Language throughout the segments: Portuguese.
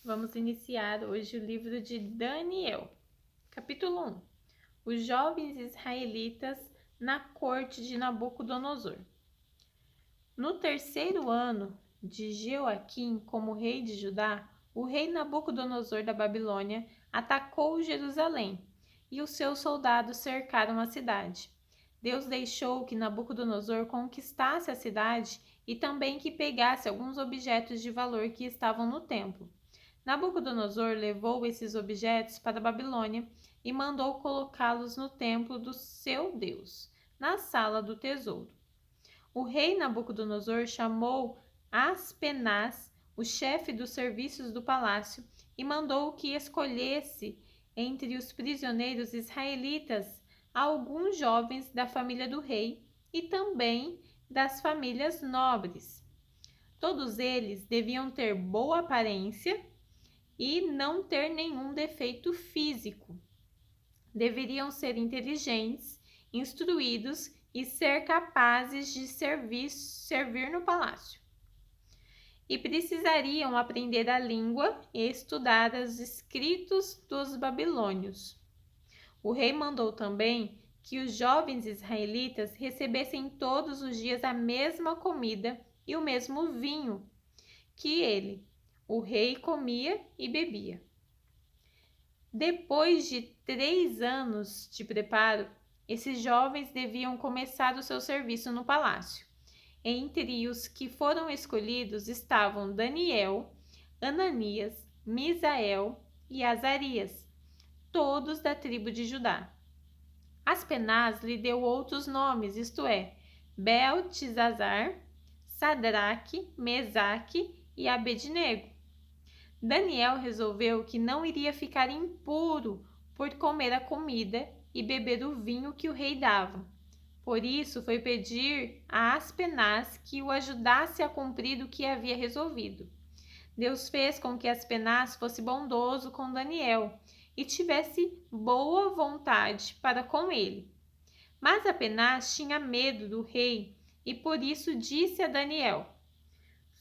Vamos iniciar hoje o livro de Daniel. Capítulo 1. Os jovens israelitas na corte de Nabucodonosor. No terceiro ano de Jeoaquim como rei de Judá, o rei Nabucodonosor da Babilônia atacou Jerusalém e os seus soldados cercaram a cidade. Deus deixou que Nabucodonosor conquistasse a cidade e também que pegasse alguns objetos de valor que estavam no templo. Nabucodonosor levou esses objetos para a Babilônia e mandou colocá-los no templo do seu Deus, na sala do tesouro. O rei Nabucodonosor chamou Aspenaz, o chefe dos serviços do palácio, e mandou que escolhesse entre os prisioneiros israelitas alguns jovens da família do rei e também das famílias nobres. Todos eles deviam ter boa aparência e não ter nenhum defeito físico. Deveriam ser inteligentes, instruídos e ser capazes de servir no palácio. E precisariam aprender a língua e estudar os escritos dos babilônios. O rei mandou também que os jovens israelitas recebessem todos os dias a mesma comida e o mesmo vinho que ele. O rei comia e bebia. Depois de 3 anos de preparo, esses jovens deviam começar o seu serviço no palácio. Entre os que foram escolhidos estavam Daniel, Ananias, Misael e Azarias, todos da tribo de Judá. Aspenaz lhe deu outros nomes, isto é, Beltesazar, Sadraque, Mesaque e Abednego. Daniel resolveu que não iria ficar impuro por comer a comida e beber o vinho que o rei dava. Por isso foi pedir a Aspenaz que o ajudasse a cumprir o que havia resolvido. Deus fez com que Aspenaz fosse bondoso com Daniel e tivesse boa vontade para com ele. Mas Aspenaz tinha medo do rei e por isso disse a Daniel: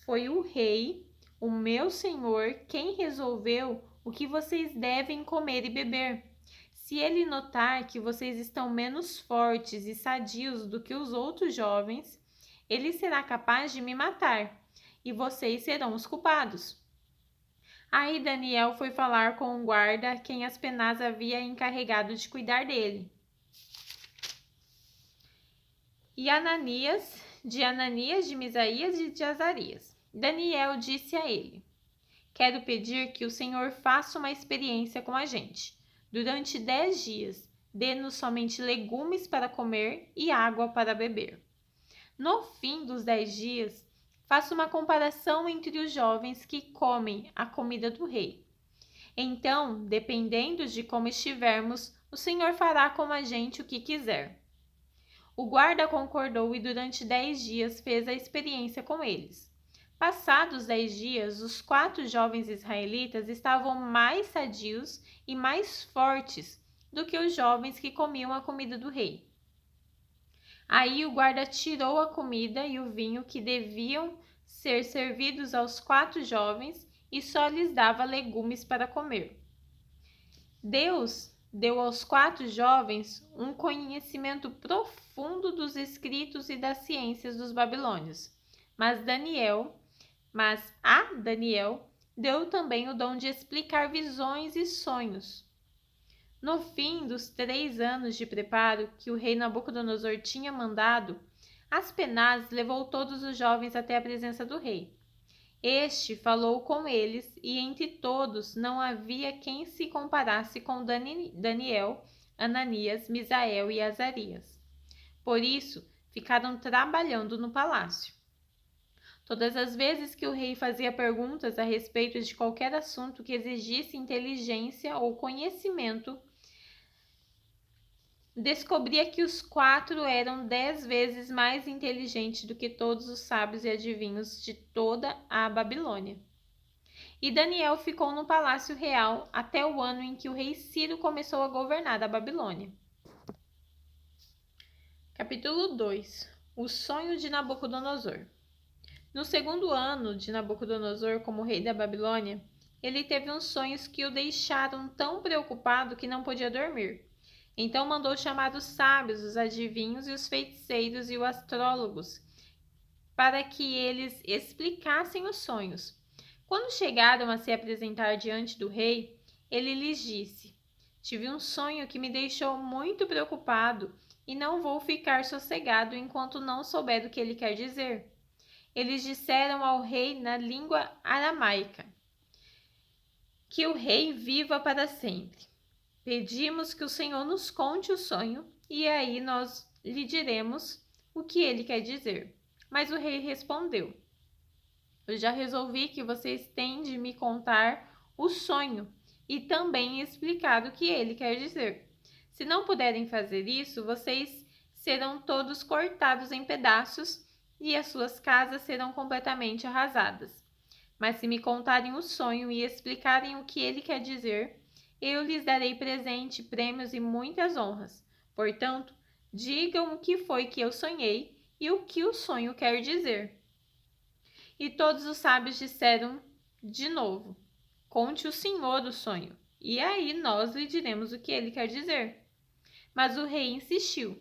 Foi o rei, o meu senhor, quem resolveu o que vocês devem comer e beber. Se ele notar que vocês estão menos fortes e sadios do que os outros jovens, ele será capaz de me matar, e vocês serão os culpados. Aí Daniel foi falar com o guarda, quem Aspenaz havia encarregado de cuidar dele. E Ananias, de Misaías e de Azarias. Daniel disse a ele: Quero pedir que o Senhor faça uma experiência com a gente. Durante 10 dias, dê-nos somente legumes para comer e água para beber. No fim dos 10 dias, faça uma comparação entre os jovens que comem a comida do rei. Então, dependendo de como estivermos, o Senhor fará com a gente o que quiser. O guarda concordou e durante 10 dias fez a experiência com eles. Passados 10 dias, os 4 jovens israelitas estavam mais sadios e mais fortes do que os jovens que comiam a comida do rei. Aí o guarda tirou a comida e o vinho que deviam ser servidos aos 4 jovens e só lhes dava legumes para comer. Deus deu aos 4 jovens um conhecimento profundo dos escritos e das ciências dos babilônios, mas a Daniel deu também o dom de explicar visões e sonhos. No fim dos 3 anos de preparo que o rei Nabucodonosor tinha mandado, Aspenaz levou todos os jovens até a presença do rei. Este falou com eles e entre todos não havia quem se comparasse com Daniel, Ananias, Misael e Azarias. Por isso, ficaram trabalhando no palácio. Todas as vezes que o rei fazia perguntas a respeito de qualquer assunto que exigisse inteligência ou conhecimento, descobria que os 4 eram 10 vezes mais inteligentes do que todos os sábios e adivinhos de toda a Babilônia. E Daniel ficou no palácio real até o ano em que o rei Ciro começou a governar a Babilônia. Capítulo 2. O sonho de Nabucodonosor. No segundo ano de Nabucodonosor como rei da Babilônia, ele teve uns sonhos que o deixaram tão preocupado que não podia dormir. Então mandou chamar os sábios, os adivinhos e os feiticeiros e os astrólogos, para que eles explicassem os sonhos. Quando chegaram a se apresentar diante do rei, ele lhes disse: Tive um sonho que me deixou muito preocupado e não vou ficar sossegado enquanto não souber o que ele quer dizer. Eles disseram ao rei na língua aramaica: Que o rei viva para sempre. Pedimos que o Senhor nos conte o sonho e aí nós lhe diremos o que ele quer dizer. Mas o rei respondeu: Eu já resolvi que vocês têm de me contar o sonho e também explicar o que ele quer dizer. Se não puderem fazer isso, vocês serão todos cortados em pedaços e as suas casas serão completamente arrasadas. Mas se me contarem o sonho e explicarem o que ele quer dizer, eu lhes darei presente, prêmios e muitas honras. Portanto, digam o que foi que eu sonhei e o que o sonho quer dizer. E todos os sábios disseram de novo: Conte o Senhor o sonho, e aí nós lhe diremos o que ele quer dizer. Mas o rei insistiu: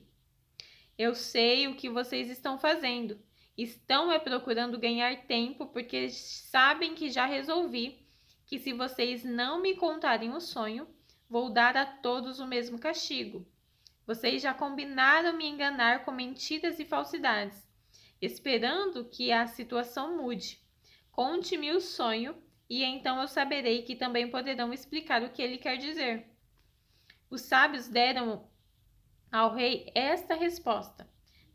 Eu sei o que vocês estão fazendo. Estão procurando ganhar tempo porque sabem que já resolvi que se vocês não me contarem o sonho, vou dar a todos o mesmo castigo. Vocês já combinaram me enganar com mentiras e falsidades, esperando que a situação mude. Conte-me o sonho e então eu saberei que também poderão explicar o que ele quer dizer. Os sábios deram ao rei esta resposta: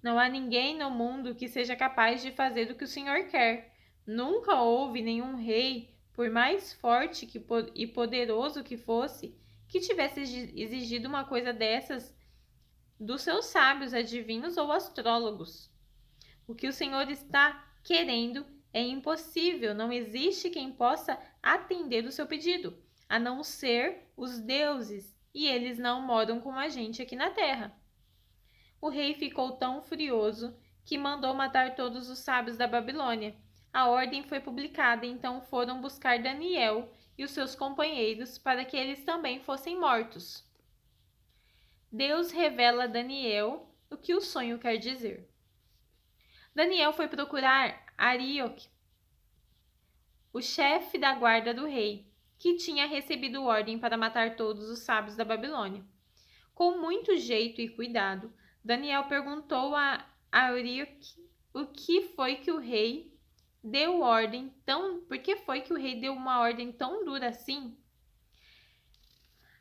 Não há ninguém no mundo que seja capaz de fazer o que o Senhor quer. Nunca houve nenhum rei, por mais forte e poderoso que fosse, que tivesse exigido uma coisa dessas dos seus sábios, adivinhos ou astrólogos. O que o Senhor está querendo é impossível, não existe quem possa atender o seu pedido, a não ser os deuses, e eles não moram com a gente aqui na terra. O rei ficou tão furioso que mandou matar todos os sábios da Babilônia. A ordem foi publicada, então foram buscar Daniel e os seus companheiros para que eles também fossem mortos. Deus revela a Daniel o que o sonho quer dizer. Daniel foi procurar Arioque, o chefe da guarda do rei, que tinha recebido ordem para matar todos os sábios da Babilônia. Com muito jeito e cuidado, Daniel perguntou a Arioque o que foi que o rei deu ordem tão... Por que foi que o rei deu uma ordem tão dura assim?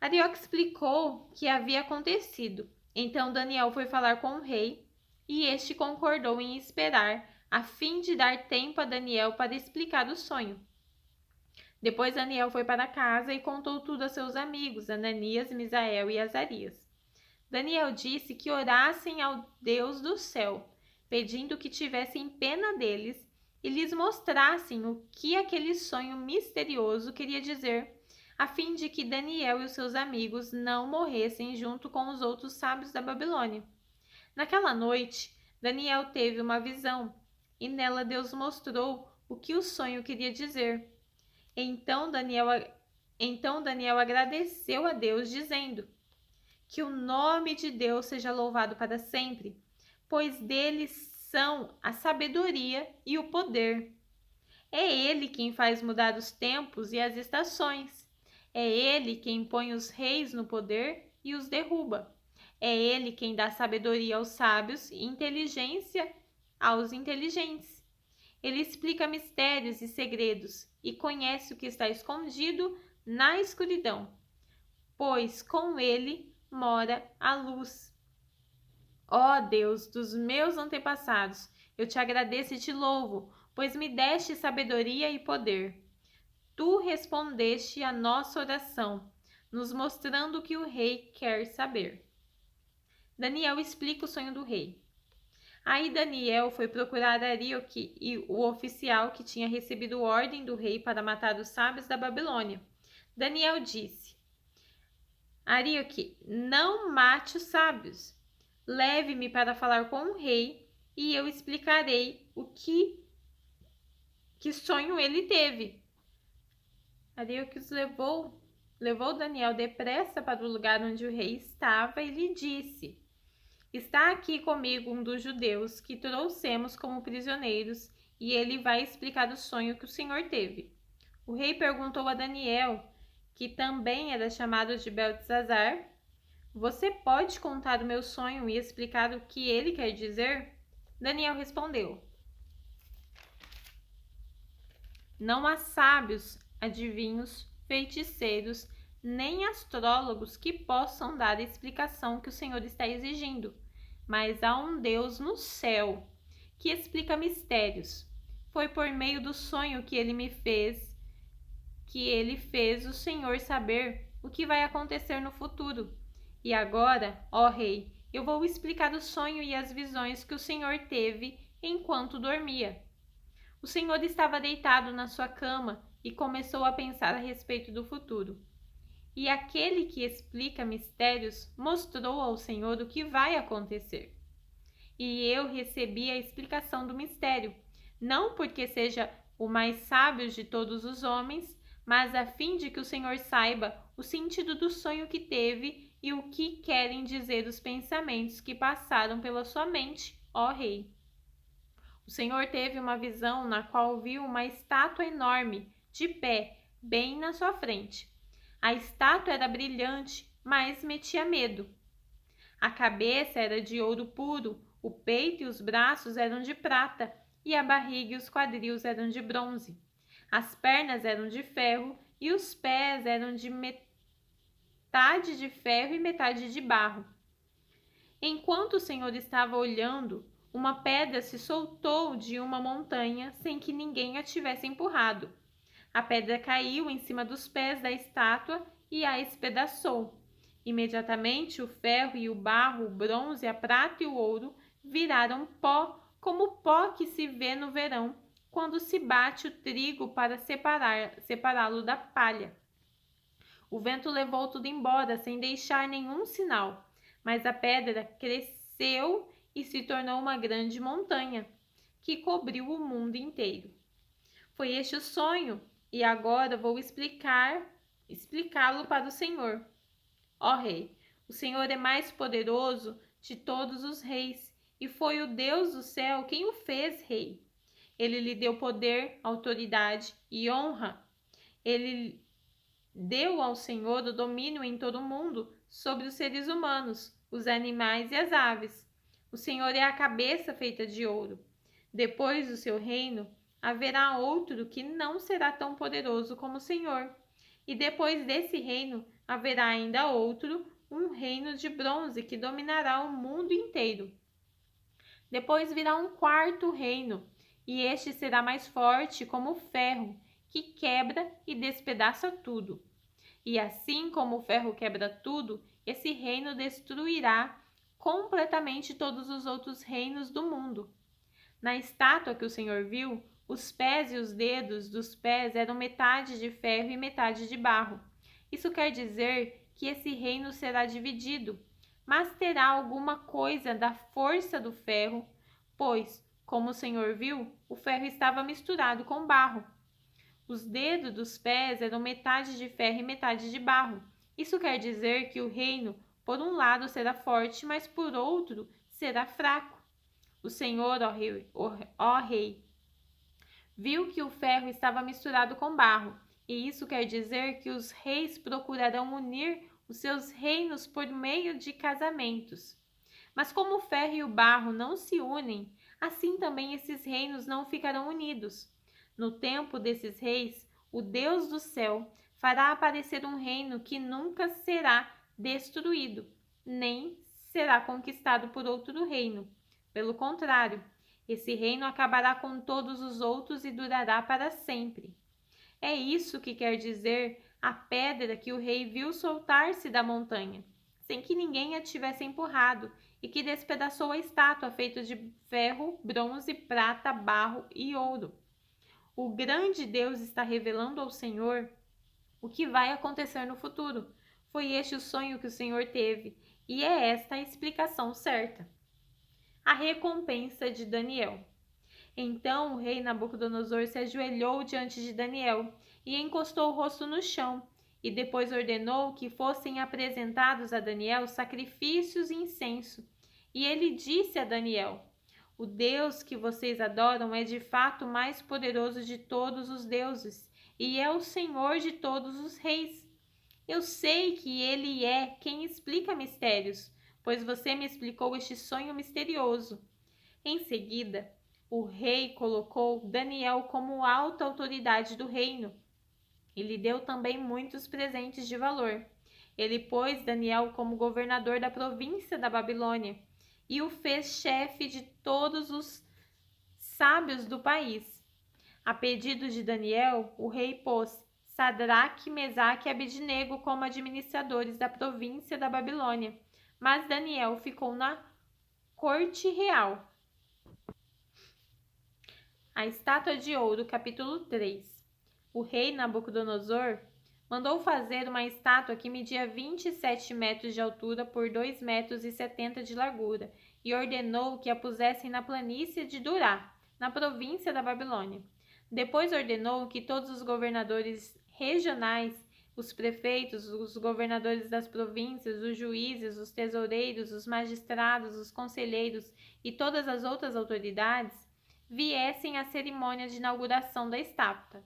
Arioque explicou o que havia acontecido. Então Daniel foi falar com o rei e este concordou em esperar, a fim de dar tempo a Daniel para explicar o sonho. Depois Daniel foi para casa e contou tudo a seus amigos, Ananias, Misael e Azarias. Daniel disse que orassem ao Deus do céu, pedindo que tivessem pena deles e lhes mostrassem o que aquele sonho misterioso queria dizer, a fim de que Daniel e os seus amigos não morressem junto com os outros sábios da Babilônia. Naquela noite, Daniel teve uma visão, e nela Deus mostrou o que o sonho queria dizer. Então Daniel agradeceu a Deus, dizendo: Que o nome de Deus seja louvado para sempre, pois dele são a sabedoria e o poder. É ele quem faz mudar os tempos e as estações. É ele quem põe os reis no poder e os derruba. É ele quem dá sabedoria aos sábios e inteligência aos inteligentes. Ele explica mistérios e segredos e conhece o que está escondido na escuridão, pois com ele mora a luz. Ó Deus dos meus antepassados, eu te agradeço e te louvo, pois me deste sabedoria e poder. Tu respondeste à nossa oração, nos mostrando o que o rei quer saber. Daniel explica o sonho do rei. Aí Daniel foi procurar Arioque e o oficial que tinha recebido ordem do rei para matar os sábios da Babilônia. Daniel disse: Arioque, não mate os sábios. Leve-me para falar com o rei e eu explicarei o que sonho ele teve. Arioques levou Daniel depressa para o lugar onde o rei estava e lhe disse: Está aqui comigo um dos judeus que trouxemos como prisioneiros, e ele vai explicar o sonho que o Senhor teve. O rei perguntou a Daniel, que também era chamado de Beltesazar: Você pode contar o meu sonho e explicar o que ele quer dizer? Daniel respondeu: Não há sábios, adivinhos, feiticeiros, nem astrólogos que possam dar a explicação que o Senhor está exigindo, mas há um Deus no céu que explica mistérios. Foi por meio do sonho que ele fez o Senhor saber o que vai acontecer no futuro. E agora, ó rei, eu vou explicar o sonho e as visões que o Senhor teve enquanto dormia. O Senhor estava deitado na sua cama e começou a pensar a respeito do futuro. E aquele que explica mistérios mostrou ao Senhor o que vai acontecer. E eu recebi a explicação do mistério, não porque seja o mais sábio de todos os homens, mas a fim de que o Senhor saiba o sentido do sonho que teve e o que querem dizer os pensamentos que passaram pela sua mente, ó rei. O Senhor teve uma visão na qual viu uma estátua enorme, de pé, bem na sua frente. A estátua era brilhante, mas metia medo. A cabeça era de ouro puro, o peito e os braços eram de prata, e a barriga e os quadris eram de bronze. As pernas eram de ferro, e os pés eram de metade de ferro e metade de barro. Enquanto o Senhor estava olhando, uma pedra se soltou de uma montanha sem que ninguém a tivesse empurrado. A pedra caiu em cima dos pés da estátua e a espedaçou. Imediatamente o ferro e o barro, o bronze, a prata e o ouro viraram pó, como o pó que se vê no verão, quando se bate o trigo para separá-lo da palha. O vento levou tudo embora sem deixar nenhum sinal, mas a pedra cresceu e se tornou uma grande montanha, que cobriu o mundo inteiro. Foi este o sonho, e agora vou explicá-lo para o Senhor. Ó rei, o Senhor é mais poderoso de todos os reis, e foi o Deus do céu quem o fez rei. Ele lhe deu poder, autoridade e honra. Ele deu ao Senhor o domínio em todo o mundo sobre os seres humanos, os animais e as aves. O Senhor é a cabeça feita de ouro. Depois do seu reino, haverá outro que não será tão poderoso como o Senhor. E depois desse reino, haverá ainda outro, um reino de bronze que dominará o mundo inteiro. Depois virá um quarto reino, e este será mais forte como o ferro, que quebra e despedaça tudo. E assim como o ferro quebra tudo, esse reino destruirá completamente todos os outros reinos do mundo. Na estátua que o Senhor viu, os pés e os dedos dos pés eram metade de ferro e metade de barro. Isso quer dizer que esse reino será dividido, mas terá alguma coisa da força do ferro, pois, como o Senhor viu, o ferro estava misturado com barro. Os dedos dos pés eram metade de ferro e metade de barro. Isso quer dizer que o reino, por um lado, será forte, mas por outro, será fraco. O Senhor, ó rei, viu que o ferro estava misturado com barro, e isso quer dizer que os reis procurarão unir os seus reinos por meio de casamentos. Mas como o ferro e o barro não se unem, assim também esses reinos não ficarão unidos. No tempo desses reis, o Deus do céu fará aparecer um reino que nunca será destruído, nem será conquistado por outro reino. Pelo contrário, esse reino acabará com todos os outros e durará para sempre. É isso que quer dizer a pedra que o rei viu soltar-se da montanha, sem que ninguém a tivesse empurrado, e que despedaçou a estátua feita de ferro, bronze, prata, barro e ouro. O grande Deus está revelando ao Senhor o que vai acontecer no futuro. Foi este o sonho que o Senhor teve, e é esta a explicação certa. A recompensa de Daniel. Então o rei Nabucodonosor se ajoelhou diante de Daniel e encostou o rosto no chão, e depois ordenou que fossem apresentados a Daniel sacrifícios e incenso. E ele disse a Daniel: o Deus que vocês adoram é de fato o mais poderoso de todos os deuses, e é o Senhor de todos os reis. Eu sei que ele é quem explica mistérios, pois você me explicou este sonho misterioso. Em seguida, o rei colocou Daniel como alta autoridade do reino e lhe deu também muitos presentes de valor. Ele pôs Daniel como governador da província da Babilônia e o fez chefe de todos os sábios do país. A pedido de Daniel, o rei pôs Sadraque, Mesaque e Abednego como administradores da província da Babilônia, mas Daniel ficou na corte real. A estátua de ouro, capítulo 3. O rei Nabucodonosor mandou fazer uma estátua que media 27 metros de altura por 2 metros e 70 de largura e ordenou que a pusessem na planície de Durá, na província da Babilônia. Depois ordenou que todos os governadores regionais, os prefeitos, os governadores das províncias, os juízes, os tesoureiros, os magistrados, os conselheiros e todas as outras autoridades viessem à cerimônia de inauguração da estátua.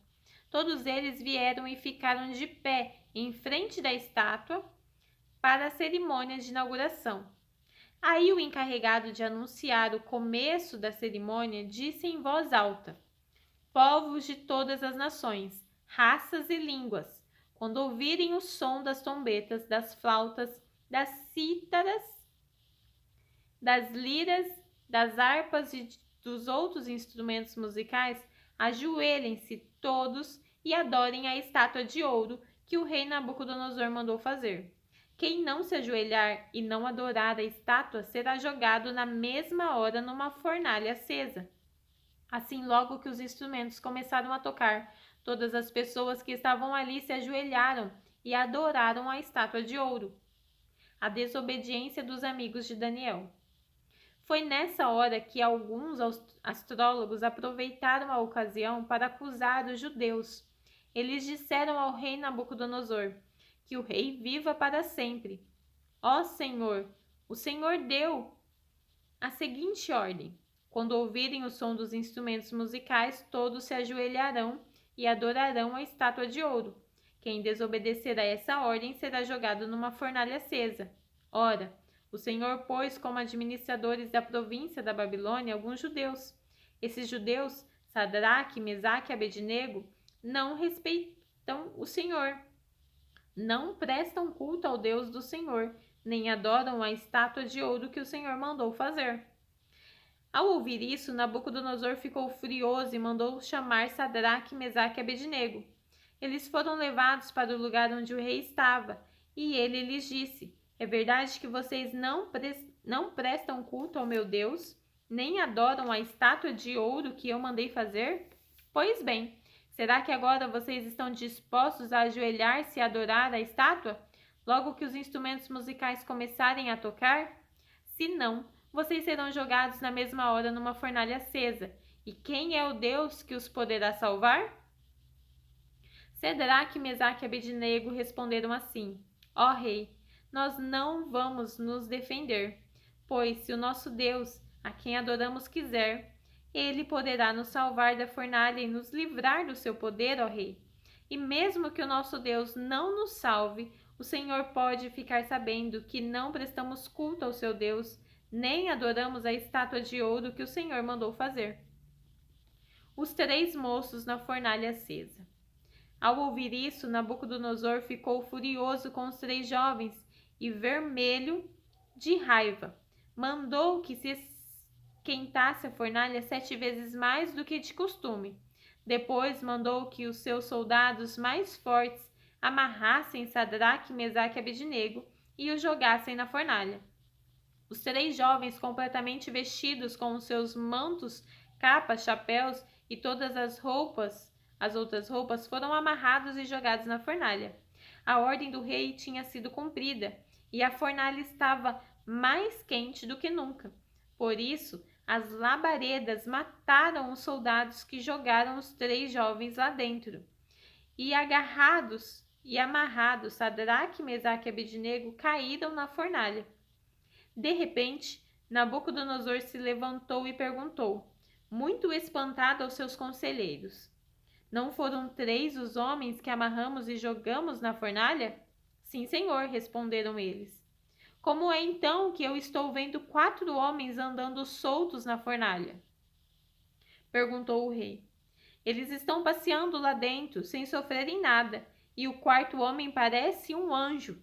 Todos eles vieram e ficaram de pé em frente da estátua para a cerimônia de inauguração. Aí o encarregado de anunciar o começo da cerimônia disse em voz alta: povos de todas as nações, raças e línguas, quando ouvirem o som das trombetas, das flautas, das cítaras, das liras, das harpas e dos outros instrumentos musicais, ajoelhem-se todos e adorem a estátua de ouro que o rei Nabucodonosor mandou fazer. Quem não se ajoelhar e não adorar a estátua será jogado na mesma hora numa fornalha acesa. Assim, logo que os instrumentos começaram a tocar, todas as pessoas que estavam ali se ajoelharam e adoraram a estátua de ouro. A desobediência dos amigos de Daniel. Foi nessa hora que alguns astrólogos aproveitaram a ocasião para acusar os judeus. Eles disseram ao rei Nabucodonosor: que o rei viva para sempre. Ó Senhor, o Senhor deu a seguinte ordem: quando ouvirem o som dos instrumentos musicais, todos se ajoelharão e adorarão a estátua de ouro. Quem desobedecer a essa ordem será jogado numa fornalha acesa. Ora, o Senhor pôs como administradores da província da Babilônia alguns judeus. Esses judeus, Sadraque, Mesaque e Abednego, não respeitam o Senhor, não prestam culto ao Deus do Senhor, nem adoram a estátua de ouro que o Senhor mandou fazer. Ao ouvir isso, Nabucodonosor ficou furioso e mandou chamar Sadraque, Mesaque e Abednego. Eles foram levados para o lugar onde o rei estava, e ele lhes disse: é verdade que vocês não prestam culto ao meu Deus, nem adoram a estátua de ouro que eu mandei fazer? Pois bem, será que agora vocês estão dispostos a ajoelhar-se e adorar a estátua, logo que os instrumentos musicais começarem a tocar? Se não, vocês serão jogados na mesma hora numa fornalha acesa. E quem é o Deus que os poderá salvar? Sadraque, Mesaque e Abednego responderam assim: ó rei, nós não vamos nos defender, pois se o nosso Deus, a quem adoramos, quiser, ele poderá nos salvar da fornalha e nos livrar do seu poder, ó rei. E mesmo que o nosso Deus não nos salve, o Senhor pode ficar sabendo que não prestamos culto ao seu Deus, nem adoramos a estátua de ouro que o Senhor mandou fazer. Os 3 moços na fornalha acesa. Ao ouvir isso, Nabucodonosor ficou furioso com os 3 jovens e vermelho de raiva. Mandou que se esquentasse a fornalha 7 vezes mais do que de costume. Depois mandou que os seus soldados mais fortes amarrassem Sadraque, Mesaque e Abednego e os jogassem na fornalha. Os 3 jovens, completamente vestidos com os seus mantos, capas, chapéus e todas as outras roupas, foram amarrados e jogados na fornalha. A ordem do rei tinha sido cumprida e a fornalha estava mais quente do que nunca. Por isso, as labaredas mataram os soldados que jogaram os 3 jovens lá dentro. e agarrados e amarrados, Sadraque, Mesaque e Abednego caíram na fornalha. De repente, Nabucodonosor se levantou e perguntou, muito espantado aos seus conselheiros: Não foram 3 os homens que amarramos e jogamos na fornalha? Sim, senhor, responderam eles. Como é então que eu estou vendo 4 homens andando soltos na fornalha? Perguntou o rei. Eles estão passeando lá dentro, sem sofrerem nada, e o 4º homem parece um anjo.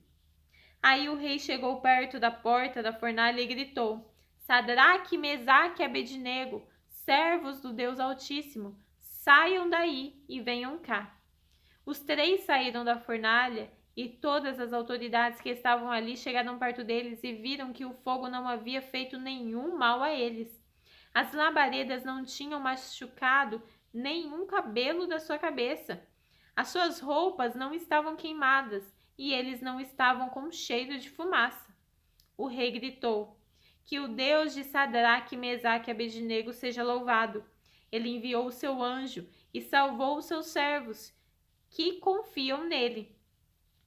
Aí o rei chegou perto da porta da fornalha e gritou: Sadraque, Mesaque e Abednego, servos do Deus Altíssimo, saiam daí e venham cá. Os 3 saíram da fornalha e todas as autoridades que estavam ali chegaram perto deles e viram que o fogo não havia feito nenhum mal a eles. As labaredas não tinham machucado nenhum cabelo da sua cabeça. As suas roupas não estavam queimadas e eles não estavam com cheiro de fumaça. O rei gritou: Que o Deus de Sadraque, Mesaque e Abednego seja louvado. Ele enviou o seu anjo e salvou os seus servos, que confiam nele.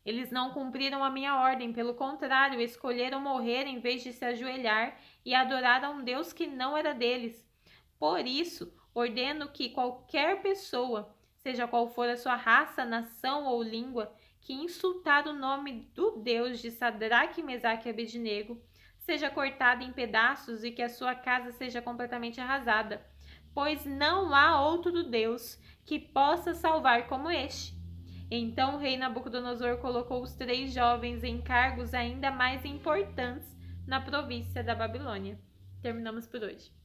Eles não cumpriram a minha ordem, pelo contrário, escolheram morrer em vez de se ajoelhar e adorar a um Deus que não era deles. Por isso, ordeno que qualquer pessoa, seja qual for a sua raça, nação ou língua, que insultar o nome do Deus de Sadraque, Mesaque e Abednego, seja cortada em pedaços e que a sua casa seja completamente arrasada, pois não há outro Deus que possa salvar como este. Então o rei Nabucodonosor colocou os 3 jovens em cargos ainda mais importantes na província da Babilônia. Terminamos por hoje.